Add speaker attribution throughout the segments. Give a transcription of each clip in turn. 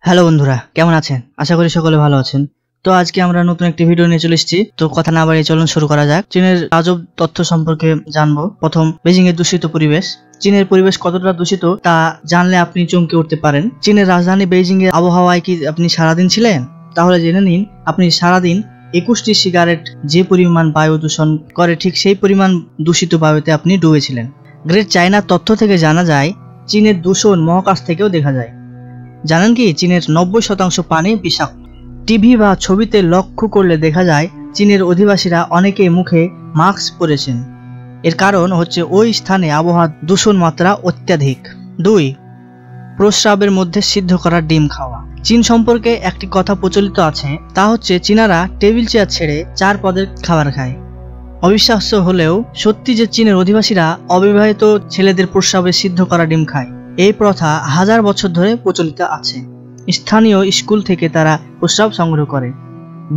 Speaker 1: Hello বন্ধুরা, কেমন আছেন? আশা করি সকলে ভালো আছেন। তো আজকে আমরা নতুন একটি ভিডিও নিয়ে চলে এসেছি। তো কথা না বাড়িয়ে চলুন শুরু করা যাক। চীনের আজব তথ্য সম্পর্কে জানবো। প্রথম, বেজিং এর দূষিত পরিবেশ। চীনের পরিবেশ কতটা দূষিত তা জানলে আপনি চমকে উঠতে পারেন। চীনের রাজধানী বেজিং এর আবহাওয়ায় কি আপনি সারাদিন ছিলেন? তাহলে জেনে নিন, আপনি সারাদিন 21টি সিগারেট যে পরিমাণ বায়ু দূষণ করে, ঠিক সেই পরিমাণ দূষিত বায়ুতে আপনি ডুবেছিলেন। গ্রেট চায়নার তথ্য থেকে জানা যায়, চীনের দূষণ মহাকাশ থেকেও দেখা যায়। জানেন কি, চীনের 90% পানি বিষাক্ত। টিভি বা ছবিতে লক্ষ্য করলে দেখা যায় চীনের অধিবাসীরা অনেকে মুখে মাস্ক পরেছেন। এর কারণ হচ্ছে ওই স্থানে আবহাওয়া দূষণ মাত্রা অত্যাধিক। 2. প্রস্রাবের মধ্যে সিদ্ধ করা ডিম খাওয়া। চীন সম্পর্কে একটি কথা প্রচলিত আছে, তা হচ্ছে চীনারা টেবিল চেয়ার ছেড়ে 4 পদের খাবার খায়। অবিশ্বাস্য হলেও সত্যি যে চীনের অধিবাসীরা অবিবাহিত ছেলেদের প্রস্রাবে সিদ্ধ করা ডিম খায়। এই প্রথা হাজার বছর ধরে প্রচলিত আছে। স্থানীয় স্কুল থেকে তারা প্রস্রাব সংগ্রহ করে।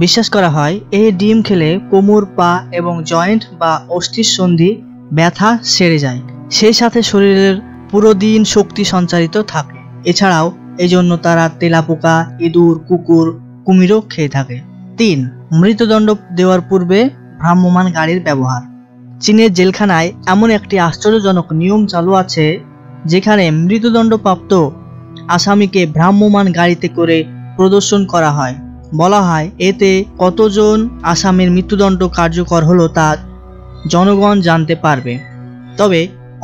Speaker 1: বিশ্বাস করা হয় এই ডিম খেলে কোমর, পা এবং জয়েন্ট বা অস্থির সন্ধি ব্যথা সেরে যায়। সেই সাথে শরীরের পুরো দিন শক্তি সঞ্চারিত থাকে। এছাড়াও এই জন্য তারা তেলাপোকা, ইঁদুর, কুকুর, কুমিরও খেয়ে থাকে। 3. মৃত্যুদণ্ড দেওয়ার পূর্বে ভ্রাম্যমাণ গাড়ির ব্যবহার। চীনের জেলখানায় এমন একটি আশ্চর্যজনক নিয়ম চালু আছে, যেখানে মৃত্যুদণ্ডপ্রাপ্ত আসামিকে ভ্রাম্যমাণ গাড়িতে করে প্রদর্শন করা হয়। বলা হয় এতে কতজন আসামির মৃত্যুদণ্ড কার্যকর হলো তা জনগণ জানতে পারবে। তবে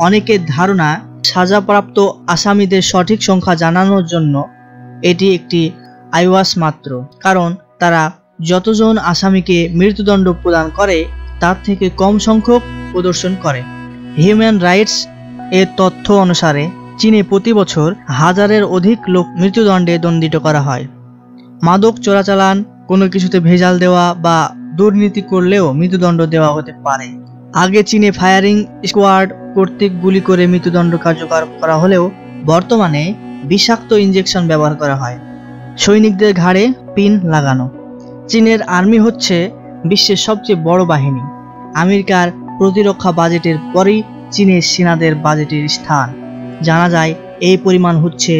Speaker 1: অনেকের ধারণা, সাজাপ্রাপ্ত আসামিদের সঠিক সংখ্যা জানানোর জন্য এটি একটি আইওয়াস মাত্র, কারণ তারা যতজন আসামিকে মৃত্যুদণ্ড প্রদান করে তার থেকে কম সংখ্যক প্রদর্শন করে। হিউম্যান রাইটস এর তথ্য অনুসারে চীনে প্রতি বছর হাজারের অধিক লোক মৃত্যুদণ্ডে দণ্ডিত করা হয়। মাদক চোরাচালান, কোনো কিছুতে ভেজাল দেওয়া বা দুর্নীতি করলেও মৃত্যুদণ্ড দেওয়া হতে পারে। আগে চীনে ফায়ারিং স্কোয়াড কর্তৃক গুলি করে মৃত্যুদণ্ড কার্যকর করা হলেও বর্তমানে বিষাক্ত ইঞ্জেকশন ব্যবহার করা হয়। সৈনিকদের ঘাড়ে পিন লাগানো। চীনের আর্মি হচ্ছে বিশ্বের সবচেয়ে বড় বাহিনী। আমেরিকার প্রতিরক্ষা বাজেটের পরেই চীনের সেনাদের বাজেটের স্থান। জানা যায় এই পরিমাণ হচ্ছে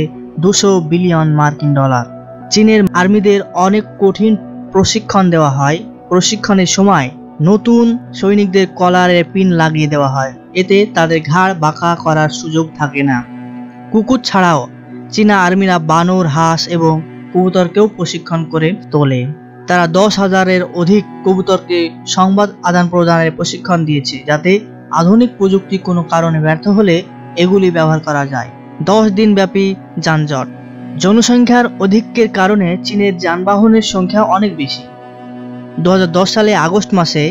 Speaker 1: 200 বিলিয়ন মার্কিন ডলার। চীনের আর্মিদের অনেক কঠিন প্রশিক্ষণ দেওয়া হয়। প্রশিক্ষণের সময় নতুন সৈনিকদের কলারে পিন লাগিয়ে দেওয়া হয়, এতে তাদের ঘাড় বাঁকা করার সুযোগ থাকে না। কুকুর ছাড়াও চীনা আর্মিরা বানর, হাঁস এবং কবুতরকেও প্রশিক্ষণ করে তোলে। তারা 10,000-এর অধিক কবুতরকে সংবাদ আদান প্রদানের প্রশিক্ষণ দিয়েছে, যাতে আধুনিক প্রযুক্তি কোনো কারণে ব্যর্থ হলে এগুলি ব্যবহার করা যায়। 10 দিন ব্যাপী যানজট। জনসংখ্যার অধিক্যের কারণে চীনের যানবাহনের সংখ্যা অনেক বেশি। 2010 সালে আগস্ট মাসে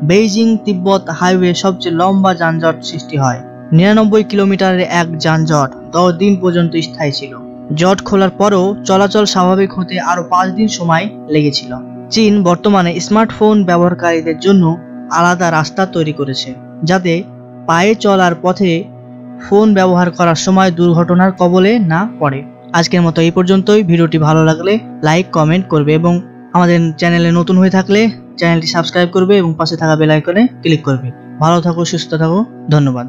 Speaker 1: বেইজিং তিব্বত হাইওয়ে সবচেয়ে লম্বা যানজট সৃষ্টি হয়। 99 কিলোমিটারের এক যানজট 10 দিন পর্যন্ত স্থায়ী ছিল। জট খোলার পরও চলাচল স্বাভাবিক হতে আরো 5 দিন সময় লেগেছিল। চীন বর্তমানে স্মার্টফোন ব্যবহারকারীদের জন্য আলাদা রাস্তা তৈরি করেছে, যাতে পায়ে চলার পথে ফোন ব্যবহার করার সময় দুর্ঘটনার কবলে না পড়ে। আজকের মতো এই পর্যন্তই। ভিডিওটি ভালো লাগলে লাইক, কমেন্ট করবে এবং আমাদের চ্যানেলে নতুন হয়ে থাকলে চ্যানেলটি সাবস্ক্রাইব করবে এবং পাশে থাকা বেল আইকনে ক্লিক করবে। ভালো থাকো, সুস্থ থাকো, ধন্যবাদ।